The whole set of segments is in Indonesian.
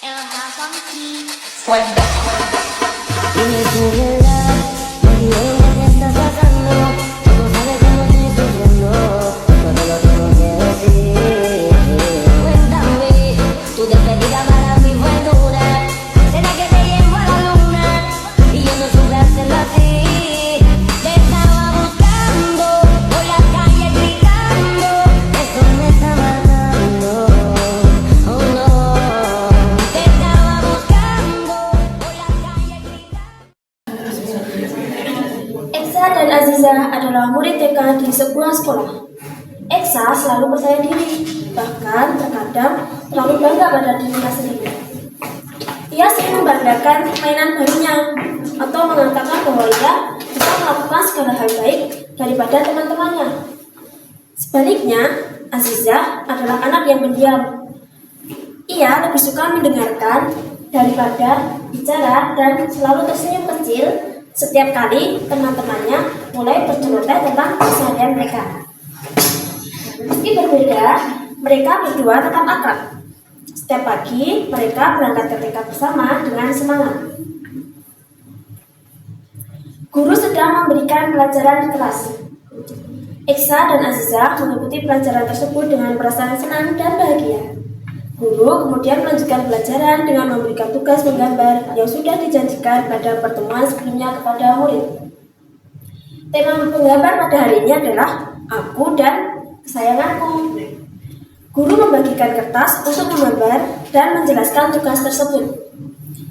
Dime tu verdad, porque ella te está sacando. Tú no sabes cómo estoy sufriendo, todo lo tengo que decir. Cuéntame, tu despedida para mí fue dura. Será que te llevo a la luna y yo no supe hacerlo así. Te estaba buscando por la calle gritando, eso me está matando. Oh no, te estaba buscando por la calle gritando. Eksa dan Aziza adalah murid TK di sebuah sekolah. Eksa selalu percaya diri, bahkan terkadang terlalu bangga pada dirinya sendiri. Ia sering membanggakan mainan barunya atau mengatakan bahwa ia bisa melakukan segala hal baik daripada teman-temannya. Sebaliknya, Aziza adalah anak yang pendiam. Ia lebih suka mendengarkan daripada bicara dan selalu tersenyum kecil setiap kali teman-temannya mulai berceloteh tentang keseharian mereka. Meski berbeda, mereka berdua tetap akrab. Setiap pagi, mereka berangkat ke TK bersama dengan semangat. Guru sedang memberikan pelajaran di kelas. Eksa dan Aziza mengikuti pelajaran tersebut dengan perasaan senang dan bahagia. Guru kemudian melanjutkan pelajaran dengan memberikan tugas menggambar yang sudah dijanjikan pada pertemuan sebelumnya kepada murid. Tema menggambar pada hari ini adalah Aku dan Kesayanganku. Guru membagikan kertas untuk menggambar dan menjelaskan tugas tersebut.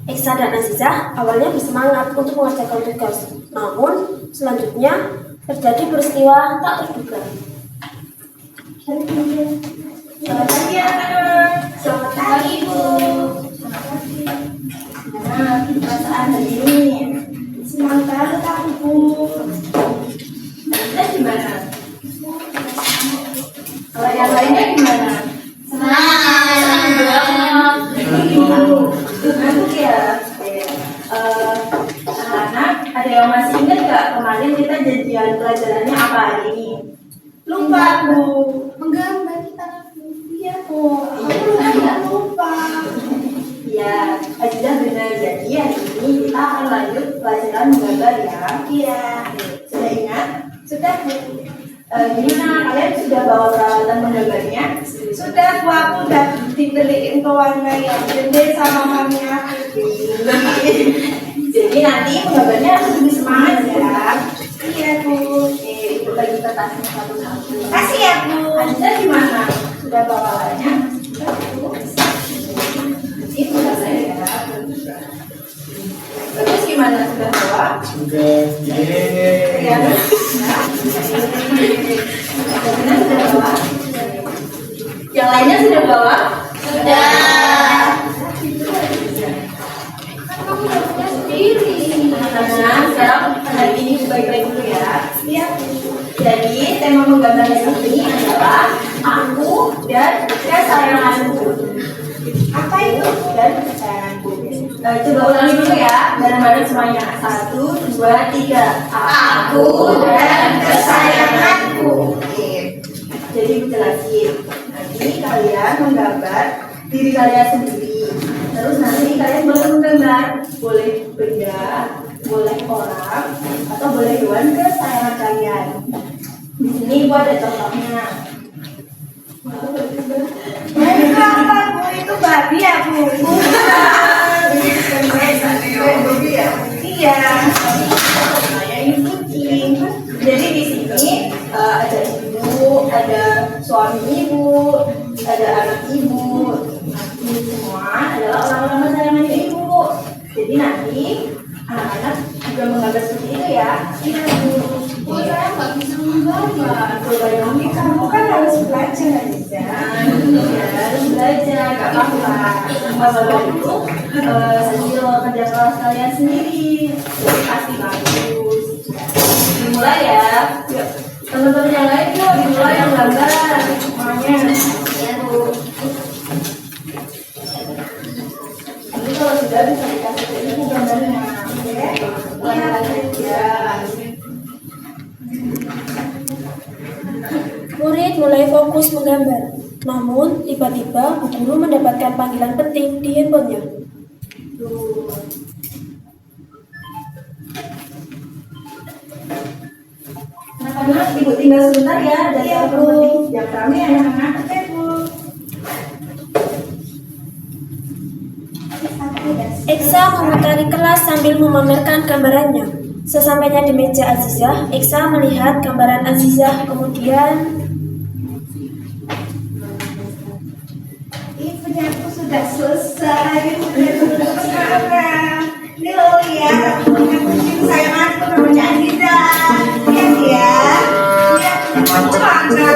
Eksa dan Aziza awalnya bersemangat untuk mengerjakan tugas, namun selanjutnya terjadi peristiwa tak terduga. Selamat pagi anak-anak. Selamat pagi, Bu. Selamat pagi. Nah, perasaan hari ini semangat banget aku, Bu. Anda gimana? Kalau yang lainnya gimana? Semangat. Ngantuk ya? Anak-anak, ada yang masih ingat nggak kemarin kita janjian pelajarannya apa hari ini? Lupa, Bu. Menggambar kita. Iya, Bu. Aku lupa. Iya, Aziza benar. Jadi hari ini kita akan lanjut pelajaran menggambar ya. Iya. Sudah ingat? Sudah, Bu. Gimana, kalian sudah bawa peralatan menggambarnya? Sudah, Bu. Aku udah dibeliin pewarna yang gede sama mami aku. Jadi nanti menggambarnya harus lebih semangat ya. Iya, Bu. Ibu bagi kertasnya satu-satu. Kasih ya, Bu. Aziza gimana? Sudah bawa warnanya? Sudah, Bu. Itu saya ya. Terus gimana, sudah bawa? Sudah. Ya. Sudah bawa? Yang lainnya sudah bawa? Sudah. Kamu udah punya sendiri. Nah, sekarang hari ini baik-baik dulu ya. Iya. Jadi tema menggambarnya ini adalah Aku dan Kesayanganku. Apa itu? Dan Kesayanganku. Coba ulangi dulu ya, bareng-bareng semuanya. 1, 2, 3. Aku dan Kesayanganku. Oke. Jadi jelasin. Nanti kalian menggambar diri kalian sendiri. Terus nanti kalian boleh menggambar, boleh benda, boleh orang, atau boleh hewan kesayangan kalian. Di sini ibu ada contohnya. Itu apa, Bu? Itu babi ya, Bu? Babi ya? Iya. Saya ini kucing. Jadi di sini ada ibu, ada suami ibu, ada anak ibu. Ini semua adalah orang-orang kesayangannya ibu. Jadi nanti anak-anak juga menggambar seperti itu ya. Iya, Bu. Bu, saya nggak bisa menggambar. Coba yang kamu kan harus belajar aja. Ya, harus belajar, nggak apa-apa. Kalau dulu hasil kerja kelas kalian sendiri, jadi pasti bagus. Dimulai ya. Yuk, teman-teman yang lain yuk dimulai yang gambar. Semuanya. Ya, Bu. Jadi kalau sudah bisa dikasih ke ibu gambarnya, oke? Mulai lagi ya. Murid mulai fokus menggambar. Namun, tiba-tiba Bu Guru mendapatkan panggilan penting di handphonenya. Tuh. Anak-anak, Ibu tinggal sebentar ya. Dari Bu. Jangan rame anak-anak ya, Bu. Eksa memutari kelas sambil memamerkan gambarannya. Sesampainya di meja Azizah, Eksa melihat gambaran Azizah, kemudian Ibunya aku sudah selesai. Ibunya sudah semangat. Ini loh ya, punya kucing sayanganku namanya Aziza. Lihat ya, lihat mau celana.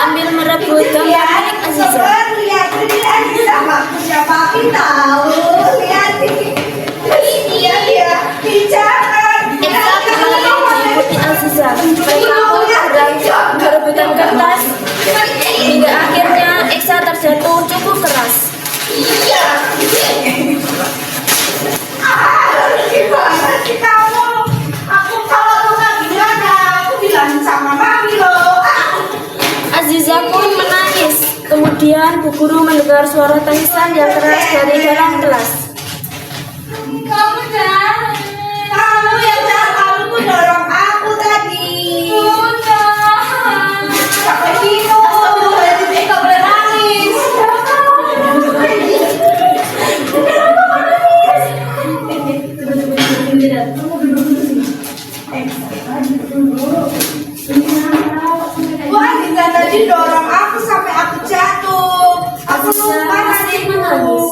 sambil merebut gambar milik Azizah. Lihat ini Aziza nggak punya papi tahu. Lihat ini ya, bicara. Eksa kembali mengikuti Azizah. Mereka pun sedang berebutan kertas hingga akhirnya Eksa terjatuh cukup keras. Iya. Gimana sih kamu? Aku kalau nggak gimana, aku bilang sama mami loh. Azizah pun menangis. Kemudian Bu Guru mendengar suara tangisan yang keras dari dalam kelas. Kamu jangan. Kamu yang jangan, kamu tuh dorong aku tadi. Sampai gitu. Nggak boleh nangis. Bu Aziza tadi dorong aku sampai aku jatuh. Aku lupa tadi menangis.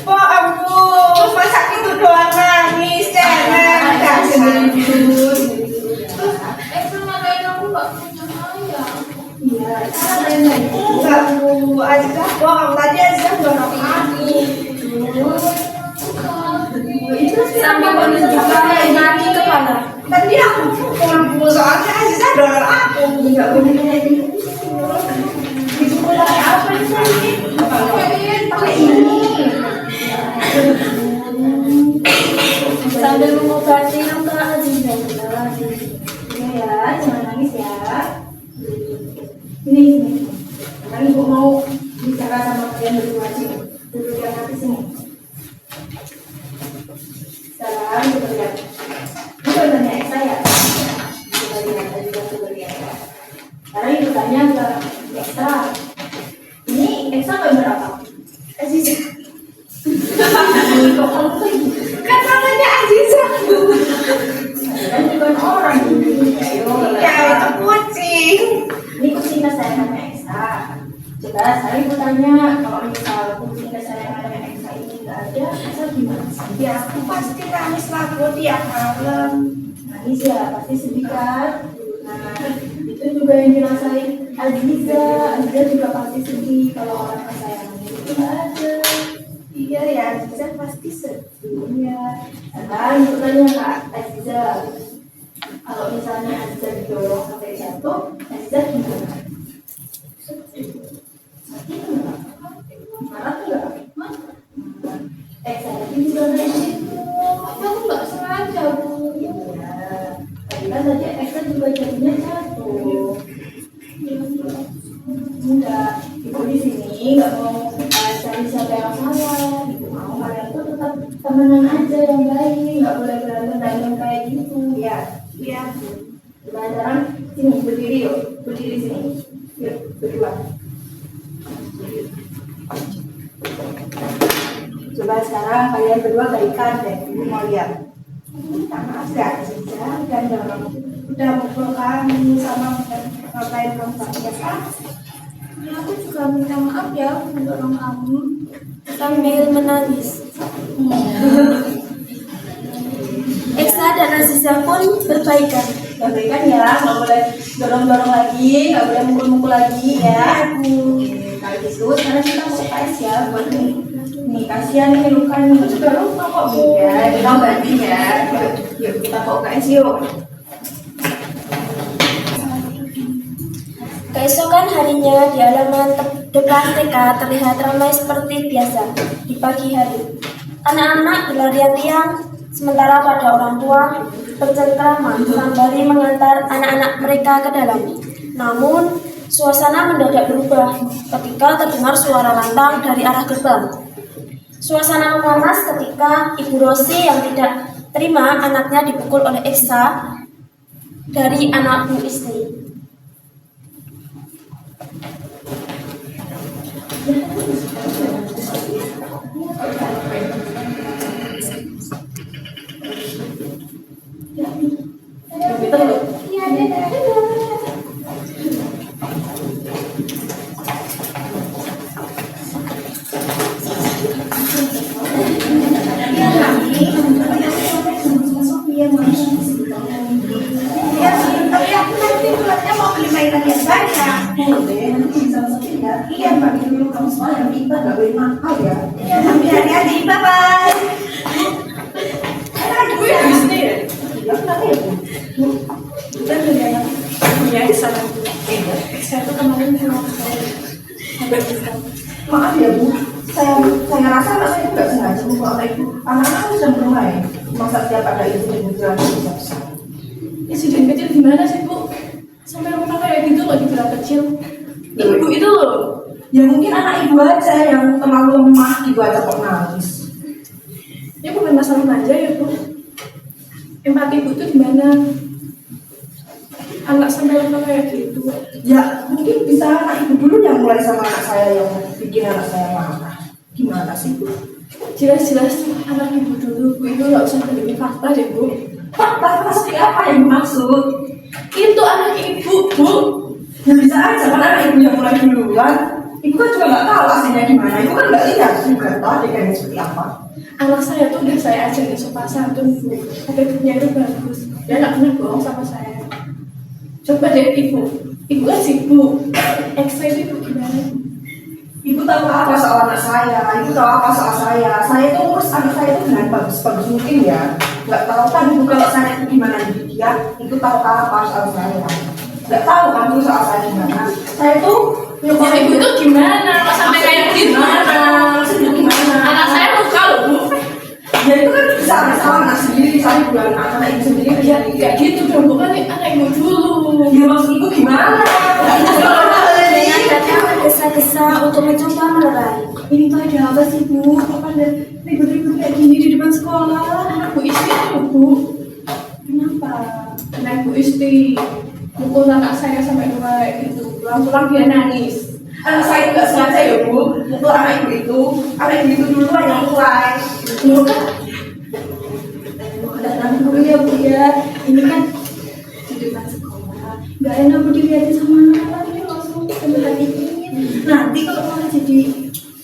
Bu ampun, masa gitu doang nangis, jangan. Enggak Bu, Aziza bohong, tadi Aziza dorong aku. Sambil menunjukkan kaki kepala. Tadi aku pukul soalnya Aziza dorong aku. Enggak boleh kayak gitu. Itu pakai apa sih? Pakai ini. Sambil mengobati luka Azizah. Ini ya, jangan nangis ya. Ini. Sekarang Ibu mau bicara sama kalian berdua sih. Duduk yang hati sini. Sekarang kita lihat. Coba tanya Eksa ya. Coba lihat tadi coba lihat ya. Sekarang Ibu tanya ke Eksa. Ini Eksa berapa? Aziza. Kan namanya Aziza. Kan bukan orang. Ya itu kucing. Ini kucing kesayangannya Eksa. Coba saya Ibu tanya, kalau misal kucing kesayangannya Eksa ini nggak ada, Eksa gimana sih? Ya aku pasti nangis lah Bu tiap malam. Nangis ya, pasti sedih kan? Nah, itu juga yang dirasain Aziza. Aziza juga pasti sedih kalau orang kesayangannya itu nggak ada. Iya ya, Aziza pasti sedih ya. Sekarang Ibu tanya Kak Aziza, kalau misalnya Aziza didorong sampai jatuh, Aziza gimana? Sakit enggak? Marah enggak? Saya lagi juga naik situ. Aku nggak sengaja Bu. Ya, tadi kan tadi Eksa juga jadinya jatuh. Enggak, Ibu di sini nggak mau cari siapa yang salah. Ibu mau kalian tuh tetap temenan aja yang baik, nggak boleh berantem kayak gitu. Ya, iya. Sekarang sini berdiri yuk, berdiri sini. Yuk, berdua. Coba sekarang kalian berdua baikan deh, Ibu mau lihat. Minta maaf ya, Aziza, dan udah mukul kamu sama Ngapain kamu tak biasa? Ya, aku juga minta maaf ya mendorong kamu sambil menangis. Eksa dan Aziza pun berbaikan. Baikan ya, nggak boleh dorong-dorong lagi, nggak boleh mukul-mukul lagi ya. Kalau gitu sekarang kita mau UKS ya buat nih kasihan nih luka nih. Juga luka kok Bu. Ya, kita ganti ya. Yuk kita ke UKS yuk. Keesokan harinya di halaman depan TK terlihat ramai seperti biasa di pagi hari. Anak-anak berlarian tiang, sementara pada orang tua bercengkrama sembari mengantar anak-anak mereka ke dalam. Namun, suasana mendadak berubah ketika terdengar suara lantang dari arah gerbang. Suasana memanas ketika Ibu Rosi yang tidak terima anaknya dipukul oleh Eksa dari anak Bu Isti. Tapi aku nanti bulannya mau beli mainan yang banyak. Nanti bisa masukin ya. Iya, bagi dulu kamu semua yang pintar, nggak boleh mahal ya. Iya, tapi hati-hati, bye-bye. Gue ya bisnis ya? Iya, kenapa ya, Bu? Kita beli anak ya di sana. Saya tuh kemarin sama saya. Maaf ya, Bu. Saya rasa anak saya itu nggak sengaja mukul anak itu. Anak-anak sudah bermain. Masa setiap ada itu dan bisa. Insiden kecil gimana sih Bu? Sampai rumah kayak gitu loh di belah kecil. Ibu itu loh. Ya mungkin anak ibu aja yang terlalu lemah, ibu aja kok nangis. Ya bukan masalah manja ya Bu. Empati ibu itu gimana? Anak sampai rumah kayak gitu. Ya mungkin bisa anak ibu dulu yang mulai sama anak saya yang bikin anak saya marah. Gimana sih Bu? Jelas-jelas anak ibu dulu. Bu itu nggak usah beliin fakta deh Bu. Fakta pasti apa yang dimaksud? Itu anak ibu Bu. Ya bisa aja kan anak ibu yang mulai duluan. Ibu kan juga nggak tahu aslinya gimana. Ibu kan nggak lihat juga tadi kayak seperti apa. Anak saya tuh udah saya ajarin sopan santun Bu. Attitude-nya itu bagus. Dia nggak pernah bohong sama saya. Coba deh ibu. Ibu kan sibuk. Excited itu gimana? Ibu tahu apa soal anak saya, ibu tahu apa soal saya. Saya itu ngurus anak saya itu dengan bagus-bagus mungkin ya. Nggak tahu kan ibu kalau saya itu gimana didik dia, ibu tahu apa soal saya. Nggak tahu kan ibu soal saya gimana. Saya itu Ya ibu tuh gimana? Kok sampai kayak gitu? gimana? Anak saya luka loh Bu. Ya itu kan bisa masalah anak sendiri, saya bukan anak ibu sendiri. Ya kayak gitu dong, bukan anak ibu dulu. Ya maksud ibu gimana? Dengan datang tergesa-gesa untuk mencoba melerai. Ini tuh ada apa sih Bu? Kok pada ribut-ribut kayak gini di depan sekolah? Anak Bu Isti tuh Bu. Kenapa? Anak Bu Isti mukul anak saya sampai kayak gitu. Pulang-pulang dia nangis. Anak saya itu nggak sengaja ya Bu, mukul anak ibu itu dulu yang mulai. Loh kan? Datang dulu ya Bu ya. Ini kan di depan sekolah. Gak enak Bu dilihatin sama anak-anak ini langsung memperhatiin. Nanti kalau malah jadi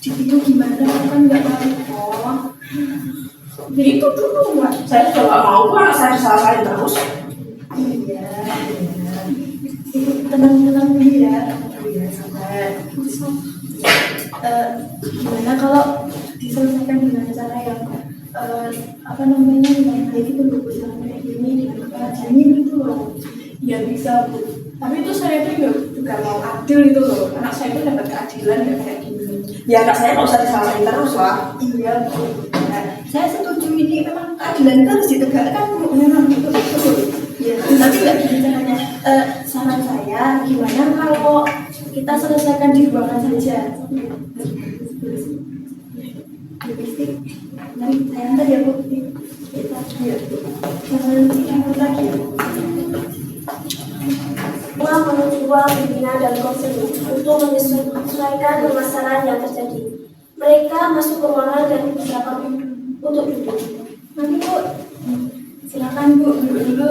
ditiru gimana? Kan nggak baik kok. Jadi itu dulu Mbak. Saya juga nggak mau kok anak saya disalahin terus. Iya. Ibu tenang-tenang dulu ya. Iya sabar. Gimana kalau diselesaikan dengan cara yang apa namanya yang baik itu Bu, misalnya kayak gini dengan kepala janin gitu loh. Ya bisa Bu. Tapi itu saya tuh juga mau adil itu loh. Anak saya itu dapat keadilan ya kayak gini. Ya anak saya nggak usah disalahin terus lah. Iya Bu. Nah, saya setuju ini memang keadilan itu harus ditegakkan Bu. Memang itu betul. Ya, tapi nggak gini caranya. Saran saya gimana kalau kita selesaikan di ruangan saja. Nanti saya antar ya Bu. Jangan dicampur lagi ya. Semua menuju ruang pimpinan dan konseling untuk menyesuaikan permasalahan yang terjadi. Mereka masuk ke ruangan dan silakan untuk duduk. Nanti Bu, silakan Bu duduk dulu.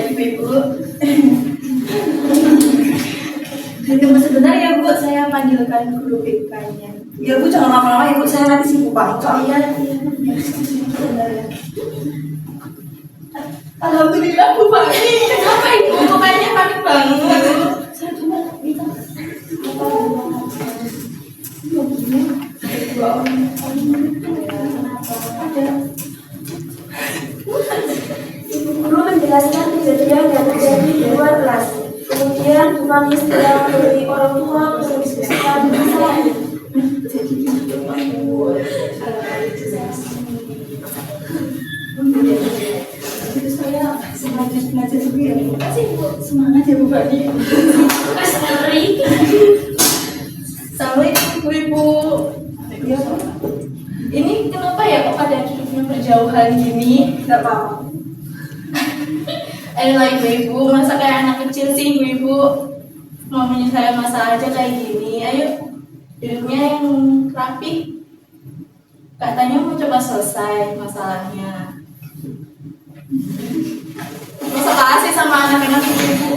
Ibu-ibu. Tunggu sebentar ya Bu, saya panggilkan guru BK-nya. Ya Bu, jangan lama-lama ya Bu, saya nanti sibuk banget soalnya. Iya, sebentar ya. Alhamdulillah Bu Fani. Kenapa Ibu? Kayaknya panik banget. Saya cuma minta dua orang ada. Ibu guru menjelaskan kejadian yang terjadi di luar kelas. Kemudian vokalis yang memberi orang tua menjelaskan masalah ini. Itu saya sengaja sendiri. Semangat ya Bu Fani. Assalamualaikum Ibu. Ya, ini kenapa ya kok pada duduknya berjauhan gini? Tidak apa-apa. Ayolah ibu-ibu, masa kayak anak kecil sih ibu-ibu mau menyelesaikan masalah aja kayak gini. Ayo duduknya yang rapi. Katanya mau coba selesai masalahnya. Masa kasih sama anak-anak ibu-ibu.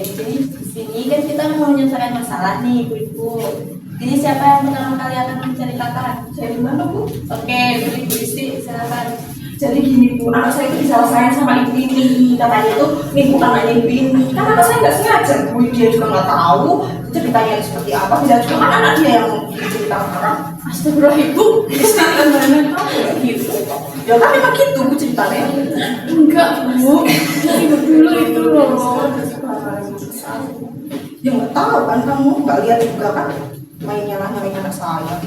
Jadi di sini kan kita mau menyelesaikan masalah nih ibu-ibu. Jadi siapa yang pertama kali akan menceritakan? Saya di mana Bu? Oke, ibu Isti, silakan. Jadi gini Bu, anak saya itu disalahin sama ibu ini. Katanya itu bukan anak ibu ini. Kan anak saya nggak sengaja Bu, dia juga nggak tahu ceritanya seperti apa. Tidak juga kan anak dia yang cerita orang. Astagfirullah ibu, gimana kamu gitu? Ya kan memang gitu Bu ceritanya. Enggak bu, ibu dulu itu loh. Ya nggak tahu kan kamu nggak lihat juga kan mainnya anak saya.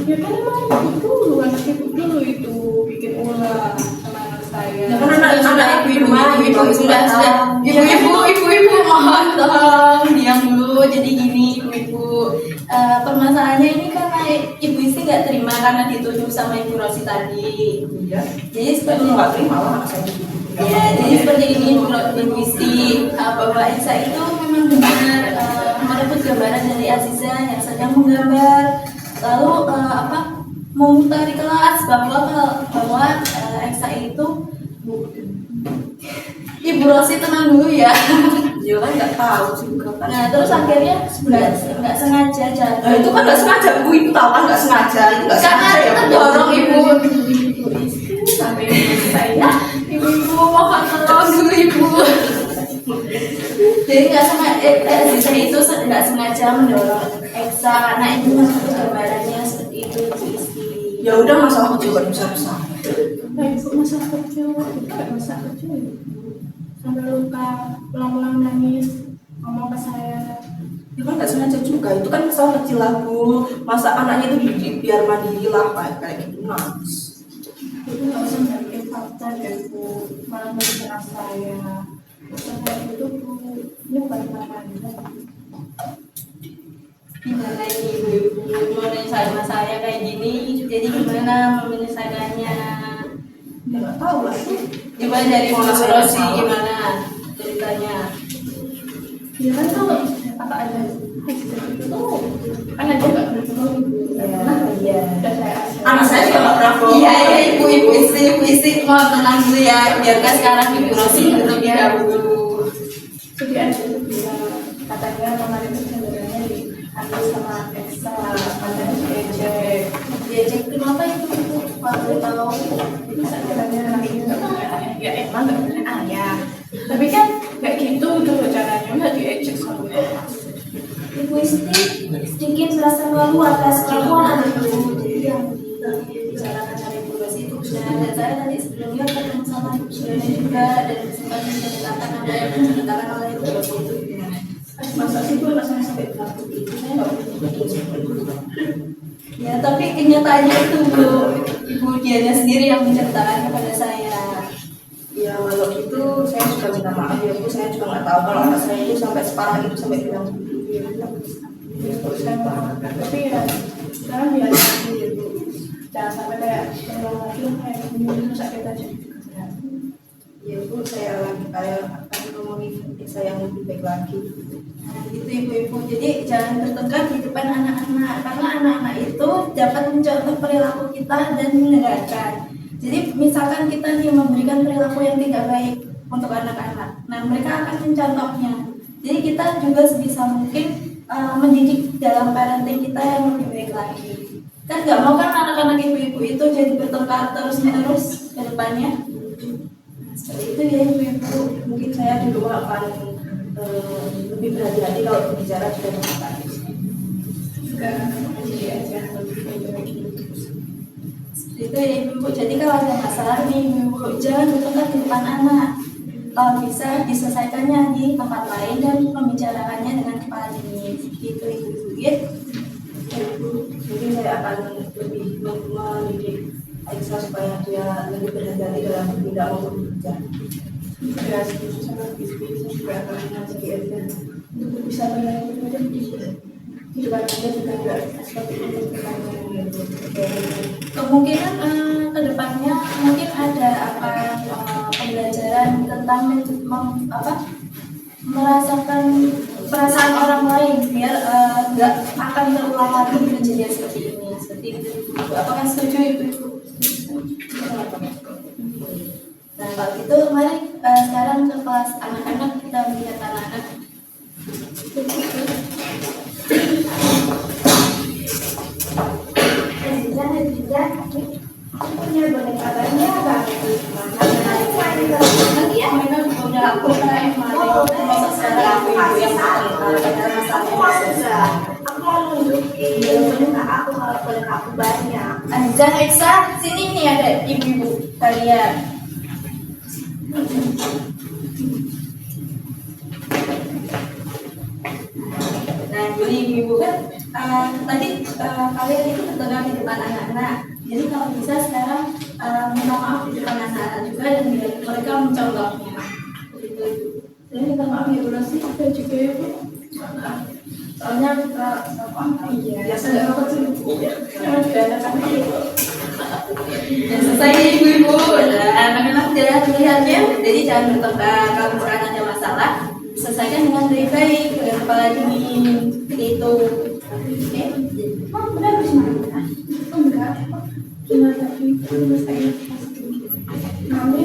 Ya kan emang ibu dulu, anak ibu dulu itu bikin ulah sama anak saya. Ya kan anak ibu sudah. Ibu mohon tolong diam dulu. Jadi gini ibu, permasalahannya ini karena ibu Isti nggak terima karena dituduh sama ibu Rosi tadi. Iya. Jadi seperti Nggak terima lah anak saya. ya, jadi seperti ini ibu Isti, bahwa Aisyah itu memang benar merebut gambaran dari Aziza yang sedang menggambar. Lalu mengutari kelas bahwa Aisyah itu Ibu Rosi tenang dulu ya. Ya kan nggak tahu sih bukan. Nah terus akhirnya nggak sengaja jatuh. Nah, itu kan nggak sengaja Bu, ibu tahu kan nggak sengaja itu nggak Karena sengaja ya kita Bu. dorong ibu Isti sampai saya. Ibu mohon tolong dulu ibu. Jadi nggak sengaja, saya itu nggak sengaja mendorong Eksa karena itu masuk gambarannya seperti itu Ibu Isti. Ya udah masalah kecil kan besar-besar. Baik bu, masalah kecil, kayak masalah kecil sampai luka, pulang-pulang nangis, ngomong ke saya. Ya kan nggak sengaja juga, itu kan masalah kecil lah Bu. Masa anaknya itu dididik biar mandiri lah kayak gitu nangis. Itu nggak usah nyariin fakta deh bu, malah mencerah saya. Karena itu bu, ini bukan namanya. Gimana ini ibu mau menyelesaikan saya kayak gini, jadi gimana mau menyelesaikannya? Ya nggak tahu lah. Coba dari Bu Rosi gimana ceritanya? Ya kan kalau apa ada itu kan aja nggak pernah tahu ibu. Iya. Dan saya Anak saya juga nggak pernah bohong. Iya ibu Isti mau tenang dulu ya, biarkan sekarang Ibu Rosi terlebih dahulu. Jadi ada itu bilang katanya kemarin itu cenderungnya diambil sama Eksa, katanya diejek kenapa itu baru tahu itu katanya anak ini nggak punya ayah, ya emang nggak punya ayah, tapi kan nggak gitu loh caranya, nggak diejek sama kelas. Ibu Isti sedikit merasa malu atas kelakuan anak ibu. Jadi yang Dibicarakan oleh Ibu Rosi itu benar, dan saya tadi sebelumnya ketemu sama Ibu Surya juga dan sempat menceritakan apa yang diceritakan oleh Ibu Rosi itu benar. Masa sih Bu, rasanya sampai bilang begitu, saya nggak punya. Ya tapi kenyataannya itu Bu, Ibu Diana sendiri yang menceritakan kepada saya. Ya kalau gitu saya juga minta maaf ya Bu, saya juga nggak tahu kalau anak saya itu sampai separah itu sampai bilang begitu. Saya paham, tapi ya sekarang biar dulu ya Bu, jangan sampai kayak terulang lagi lah kayak gini, masa kita jadi kesehatan. Ya Bu, saya lagi kayak akan ngomongin desa yang lebih baik lagi. Nah, gitu ibu-ibu. Jadi jangan bertengkar di depan anak-anak, karena anak-anak itu dapat mencontoh perilaku kita dan menerapkan. Jadi misalkan kita nih memberikan perilaku yang tidak baik untuk anak-anak, nah mereka akan mencontohnya. Jadi kita juga sebisa mungkin mendidik dalam parenting kita yang lebih baik lagi. Kan nggak mau kan anak-anak ibu-ibu itu jadi bertengkar terus-menerus ke depannya. Nah, seperti itu ya ibu-ibu. Mungkin saya di rumah akan lebih berhati-hati kalau berbicara juga dengan Pak. Jadi aja lebih baik lagi. Seperti itu ya ibu-ibu. Jadi kalau ada masalah nih ibu-ibu, jangan bertengkar di depan anak. Kalau bisa diselesaikannya di tempat lain dan membicarakannya dengan kepala dingin. Gitu ibu-ibu ya. Jadi saya akan lebih mendidik Aisyah supaya dia lebih berhati-hati dalam tidak mau berbicara. Ya, sama bisnis juga akan mengajari Aisyah untuk bisa berlaku di depan Anda juga nggak seperti itu pertanyaannya. Kemungkinan kedepannya mungkin ada pembelajaran tentang merasakan perasaan orang lain biar nggak akan terulang lagi kejadian seperti ini. Seperti itu. Apakah setuju ibu-ibu? Nah kalau gitu mari sekarang ke kelas anak-anak, kita melihat anak-anak. Aku punya boneka banyak banget. Ya, memang udah aku sekarang aku yang Aku mau nunjukin boneka aku kalau boneka aku banyak. Azan Eksa, sini nih ada ibu-ibu kalian. Nah, jadi ibu-ibu kan tadi kalian itu bertengkar di depan anak-anak. Jadi kalau bisa sekarang minta maaf di depan anak-anak juga dan mereka mencontohnya. Begitu ibu. Saya minta maaf ya Bu Rosi, saya juga ya Bu. Soalnya Biasa nggak apa sih ibu? memang sudah ada kami ibu. Ya, selesai ya ibu-ibu. Anak-anak jangan melihatnya. Jadi jangan bertengkar. Kalau misalkan ada masalah, selesaikan dengan baik-baik dengan kepala dingin. Seperti itu. Oke. Oh, benar Bu Simana? Oh, enggak. Cuma tadi saya Mami,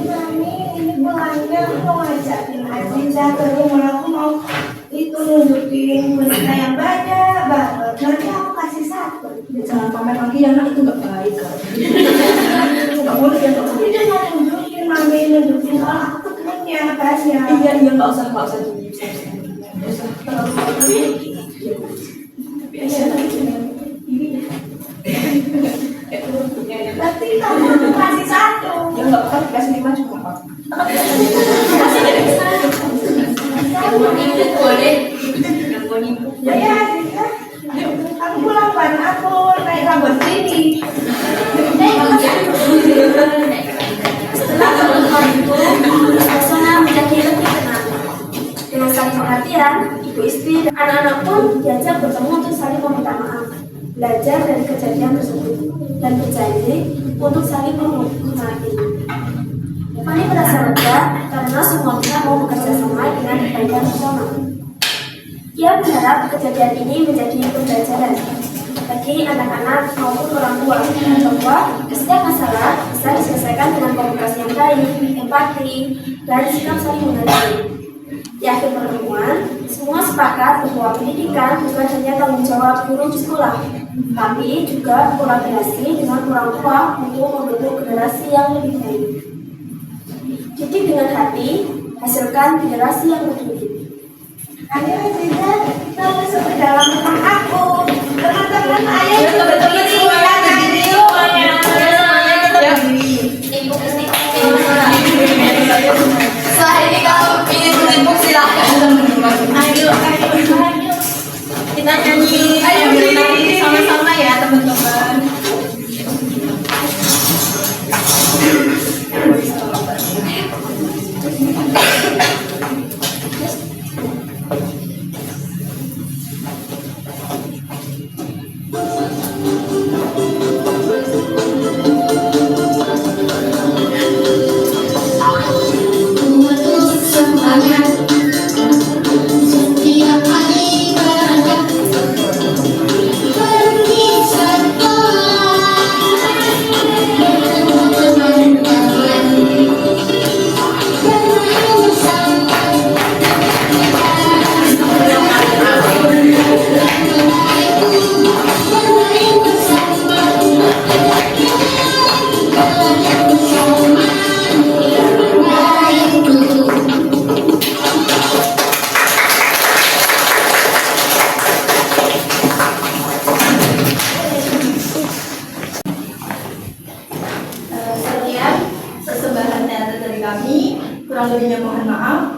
ini pulangnya aku mau ngajakin Aziza ke rumah. Aku mau itu nunjukin boneka yang banyak banget. Nanti aku kasih satu. jangan pamer lagi ya, anak itu nggak baik kan. Nggak boleh ya, tapi dia mau nunjukin, Mami nunjukin kalau aku tuh punya banyak. Iya, nggak usah dulu. Nggak usah terlalu tapi Aisyah tadi ini Nanti kamu kasih satu. ya nggak apa-apa, dikasih 5 juga apa. Yang boleh. Yang boleh. Ya, Aziza. Aku pulang bareng aku naik rambut sini. Setelah teman-teman itu, suasana menjadi lebih tenang. Dengan saling pengertian, ibu istri dan anak-anak pun diajak bertemu untuk saling meminta maaf, belajar dari kejadian tersebut, dan berjanji untuk saling menghormati. Fani merasa lega karena semuanya mau bekerja sama dengan kebaikan bersama. Ia berharap kejadian ini menjadi pembelajaran bagi anak-anak maupun orang tua bahwa setiap masalah bisa diselesaikan dengan komunikasi yang baik, empati, dan sikap saling menghargai. Di akhir pertemuan, semua sepakat bahwa pendidikan bukan hanya tanggung jawab guru di sekolah, tapi juga kolaborasi dengan orang tua untuk membentuk generasi yang lebih baik. Didik dengan hati, hasilkan generasi yang peduli. Ayo Aziza, kita masuk ke dalam rumah aku. Teman-teman, ayo teman-teman semuanya Ibu setelah ini kalau ingin bertepuk silahkan teman-teman. Ayo. Kita nyanyi. Ayo sama-sama ya teman-teman. kami. Kurang lebihnya mohon maaf.